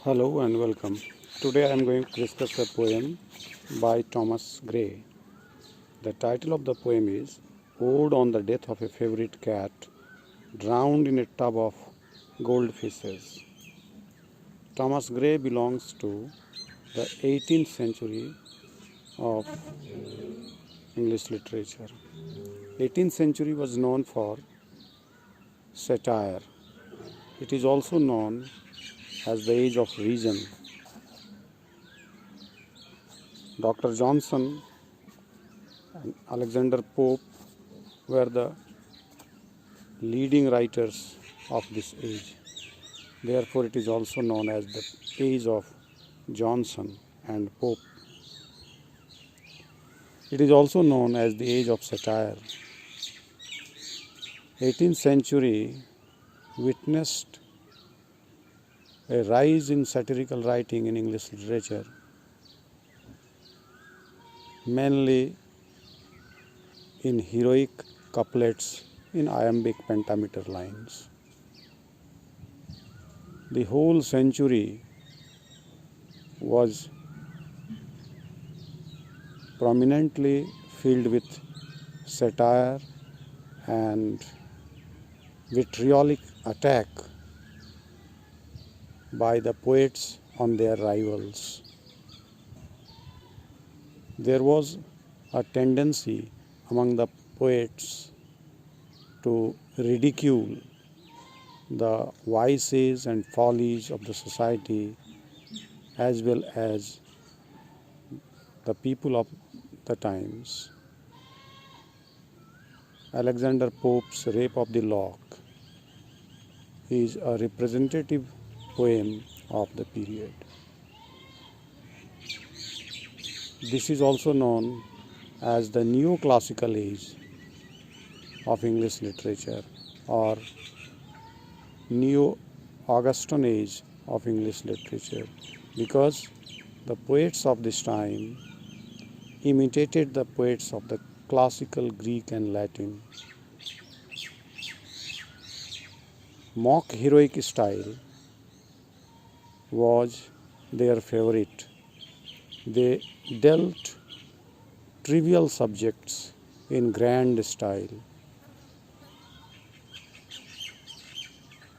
Hello and welcome. Today I am going to discuss a poem by Thomas Gray. The title of the poem is Ode on the Death of a Favorite Cat Drowned in a Tub of Goldfishes. Thomas Gray belongs to the 18th century of English literature. 18th century was known for satire. It is also known as the age of reason. Dr. Johnson and Alexander Pope were the leading writers of this age. Therefore, it is also known as the age of Johnson and Pope. It is also known as the age of satire. 18th century witnessed a rise in satirical writing in English literature, mainly in heroic couplets in iambic pentameter lines. The whole century was prominently filled with satire and vitriolic attack by the poets on their rivals. There was a tendency among the poets to ridicule the vices and follies of the society as well as the people of the times. Alexander Pope's Rape of the Lock is a representative poem of the period. This is also known as the neoclassical age of English literature or neo-Augustan age of English literature because the poets of this time imitated the poets of the classical Greek and Latin. Mock heroic style was their favorite. They dealt trivial subjects in grand style.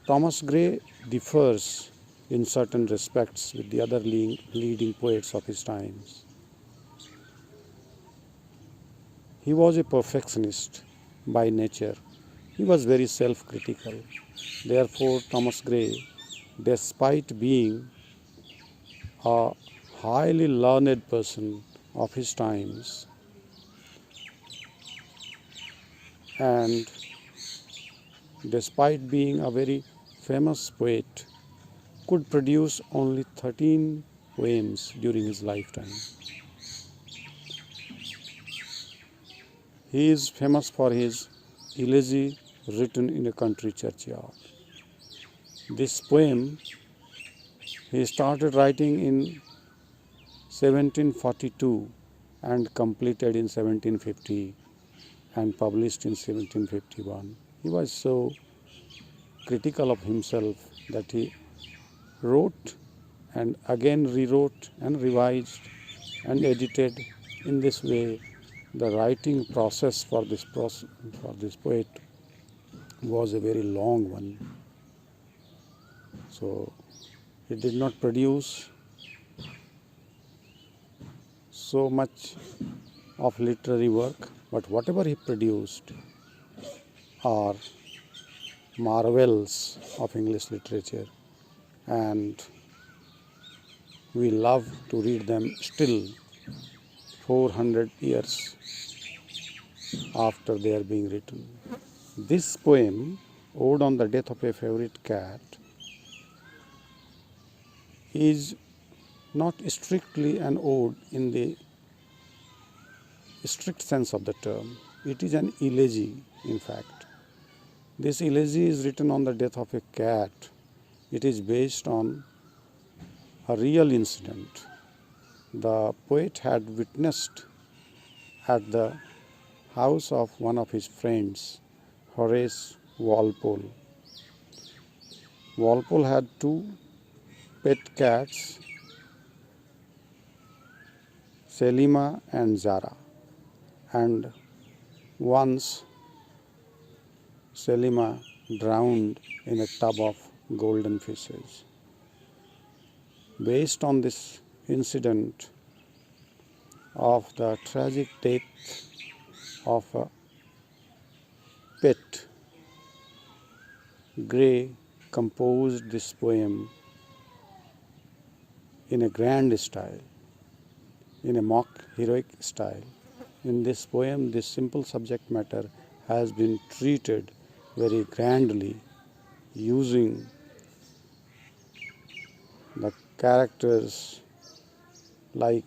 Thomas Gray differs in certain respects with the other leading poets of his times. He was a perfectionist by nature. He was very self-critical. Therefore, Thomas Gray, despite being a highly learned person of his times and despite being a very famous poet, could produce only 13 poems during his lifetime. He is famous for his elegy written in a country churchyard. This poem he started writing in 1742 and completed in 1750 and published in 1751. He was so critical of himself that he wrote and again rewrote and revised and edited. In this way, the writing process for this poet was a very long one. So he did not produce so much of literary work, but whatever he produced are marvels of English literature, and we love to read them still 400 years after they are being written. This poem, Ode on the Death of a Favorite Cat, is not strictly an ode in the strict sense of the term. It is an elegy, in fact. This elegy is written on the death of a cat. It is based on a real incident. The poet had witnessed at the house of one of his friends, Horace Walpole. Walpole had two pet cats, Selima and Zara. And once Selima drowned in a tub of golden fishes. Based on this incident of the tragic death of a pet, Gray composed this poem in a grand style, in a mock heroic style. In this poem, this simple subject matter has been treated very grandly, using the characters like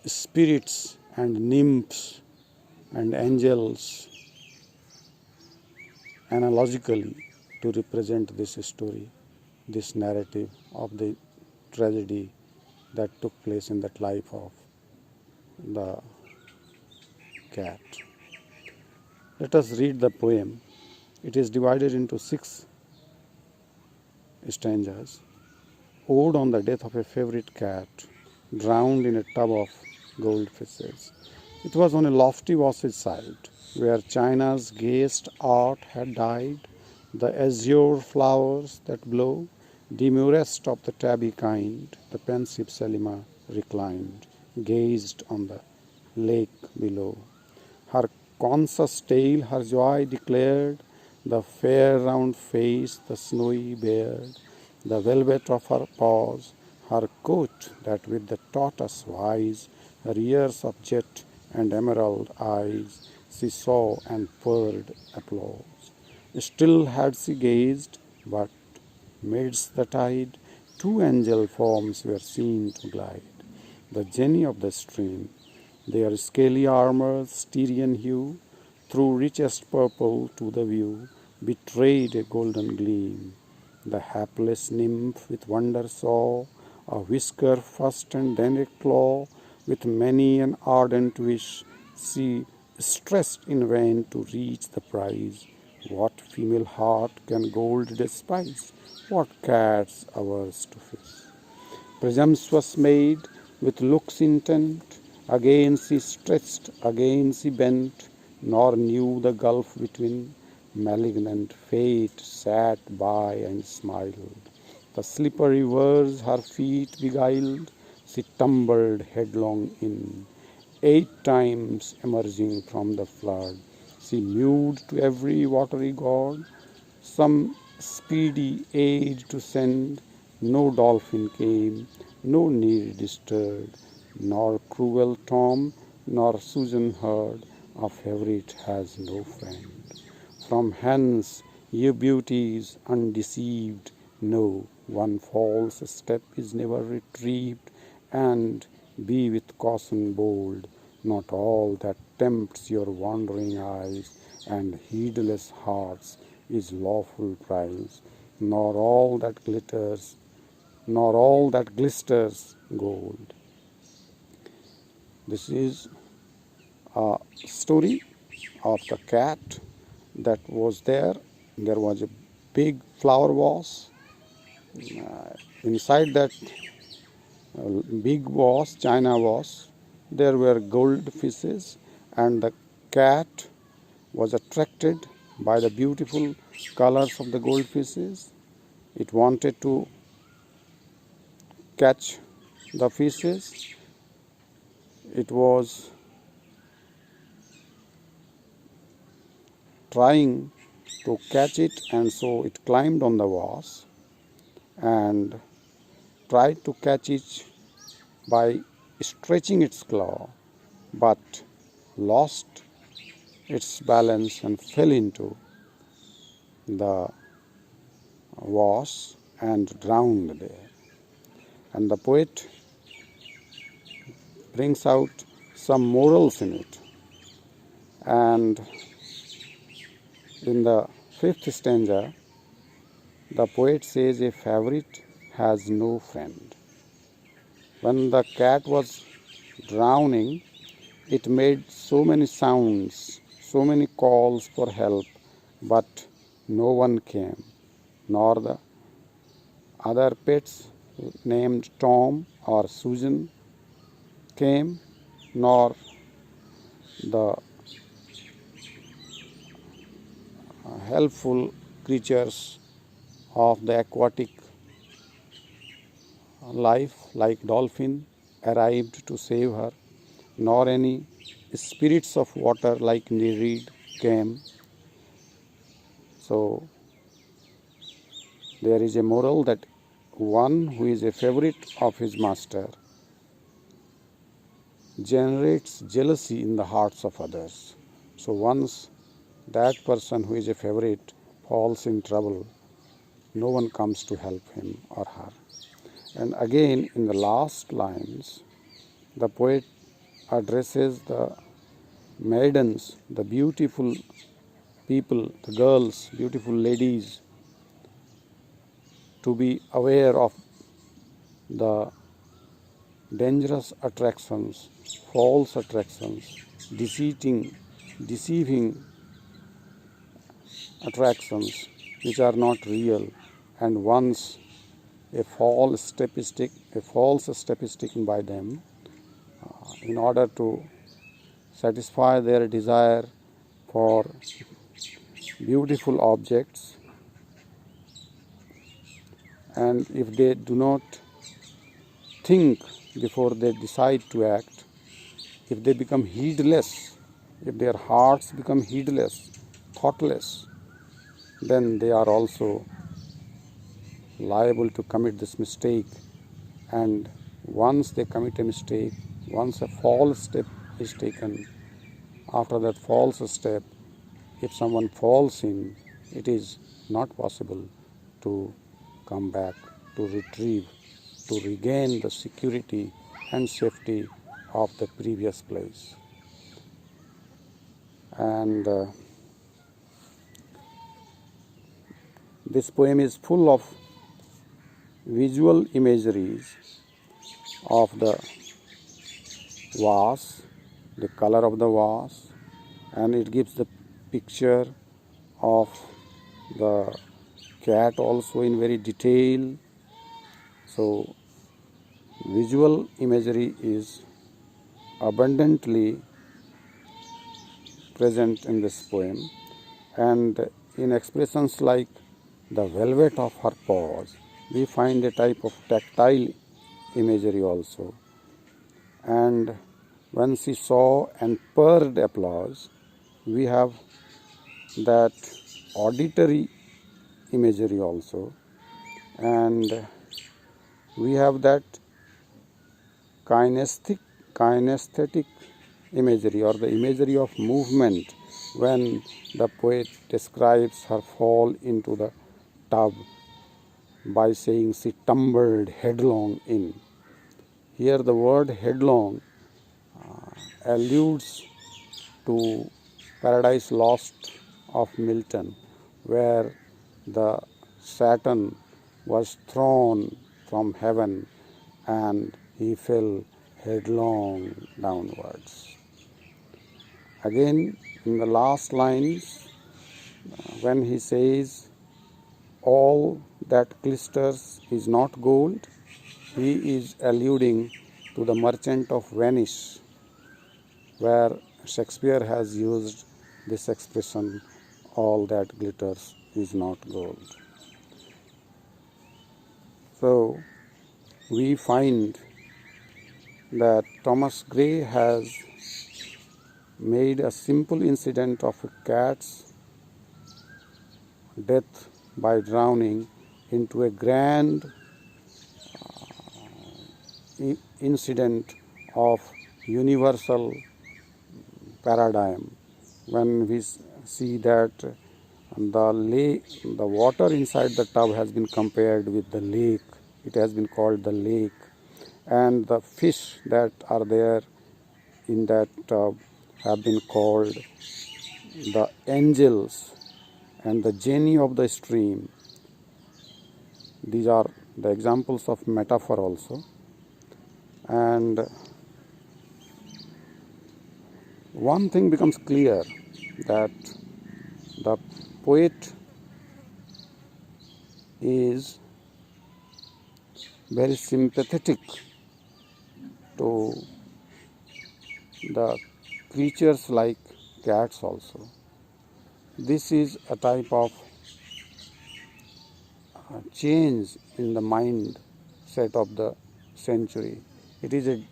spirits and nymphs and angels analogically to represent this story, this narrative of the tragedy that took place in that life of the cat. Let us read the poem. It is divided into 6 stanzas. Ode on the death of a favorite cat, drowned in a tub of goldfishes. It was on a lofty washed side, where China's gayest art had died, the azure flowers that blow, demurest of the tabby kind, the pensive Selima reclined, gazed on the lake below. Her conscious tale her joy declared, the fair round face, the snowy beard, the velvet of her paws, her coat that with the tortoise wise, her ears of jet and emerald eyes, she saw and purred applause. Still had she gazed, but midst the tide, 2 angel forms were seen to glide, the genii of the stream, their scaly armor, Styrian hue, through richest purple to the view, betrayed a golden gleam. The hapless nymph with wonder saw a whisker first and then a claw, with many an ardent wish she stressed in vain to reach the prize. What female heart can gold despise? What cat's averse to fish? Presumptuous maid, with looks intent, again she stretched, again she bent, nor knew the gulf between. Malignant fate sat by and smiled. The slippery verse her feet beguiled, she tumbled headlong in. 8 times emerging from the flood, she mewed to every watery god, some speedy aid to send. No dolphin came, no need disturbed, nor cruel Tom, nor Susan heard, a favorite has no friend. From hence, ye beauties undeceived, know one false step is never retrieved, and be with caution bold. Not all that tempts your wandering eyes and heedless hearts is lawful prize, nor all that glisters gold. This is a story of the cat that was there. There was a big flower vase. Inside that big vase, China vase, there were gold fishes, and the cat was attracted by the beautiful colors of the goldfishes. It wanted to catch the fishes. It was trying to catch it, and so it climbed on the vase and tried to catch it by stretching its claw, but lost its balance and fell into the vase and drowned there. And the poet brings out some morals in it. And in the 5th stanza, the poet says, a favorite has no friend. When the cat was drowning, it made so many sounds, so many calls for help, but no one came, nor the other pets named Tom or Susan came, nor the helpful creatures of the aquatic life like dolphin arrived to save her, nor any spirits of water like Nereid came. So there is a moral that one who is a favorite of his master generates jealousy in the hearts of others. So once that person who is a favorite falls in trouble, no one comes to help him or her. And again, in the last lines, the poet addresses the maidens, the beautiful people, the girls, beautiful ladies, to be aware of the dangerous attractions, false attractions, deceiving attractions which are not real, and once a false step is taken by them in order to satisfy their desire for beautiful objects, and if they do not think before they decide to act, if they become heedless, if their hearts become heedless, thoughtless, then they are also liable to commit this mistake. And once they commit a mistake, once a false step is taken, after that false step, if someone falls in, it is not possible to come back, to retrieve, to regain the security and safety of the previous place. And this poem is full of visual imageries of the vase, the color of the vase, and it gives the picture of the cat also in very detail. So visual imagery is abundantly present in this poem, and in expressions like the velvet of her paws, we find a type of tactile imagery also. And when she saw and purred applause, we have that auditory imagery also, and we have that kinesthetic imagery, or the imagery of movement, when the poet describes her fall into the tub by saying she tumbled headlong in. Here the word headlong alludes to Paradise Lost of Milton, where the Saturn was thrown from heaven and he fell headlong downwards. Again, in the last lines, when he says, all that glisters is not gold, he is alluding to the Merchant of Venice, where Shakespeare has used this expression, all that glitters is not gold. So we find that Thomas Gray has made a simple incident of a cat's death by drowning into a grand incident of universal paradigm, when we see that the water inside the tub has been compared with the lake. It has been called the lake, and the fish that are there in that tub have been called the angels and the genii of the stream. These are the examples of metaphor also. And one thing becomes clear, that the poet is very sympathetic to the creatures like cats also. This is a type of change in the mindset of the century. It is a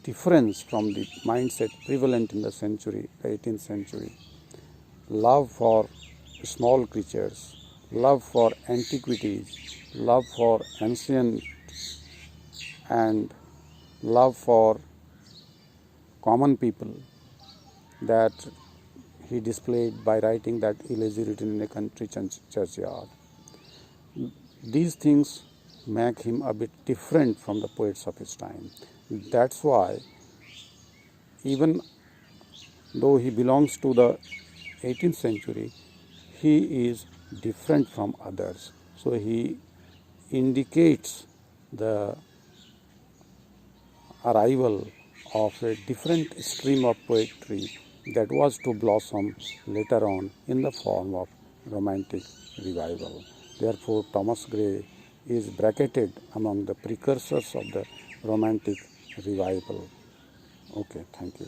difference from the mindset prevalent in the 18th century. Love for small creatures, love for antiquities, love for ancient, and love for common people that he displayed by writing that elegy written in a country churchyard. These things make him a bit different from the poets of his time. That's why, even though he belongs to the 18th century, he is different from others. So he indicates the arrival of a different stream of poetry that was to blossom later on in the form of romantic revival. Therefore, Thomas Gray is bracketed among the precursors of the romantic revival. Okay, thank you.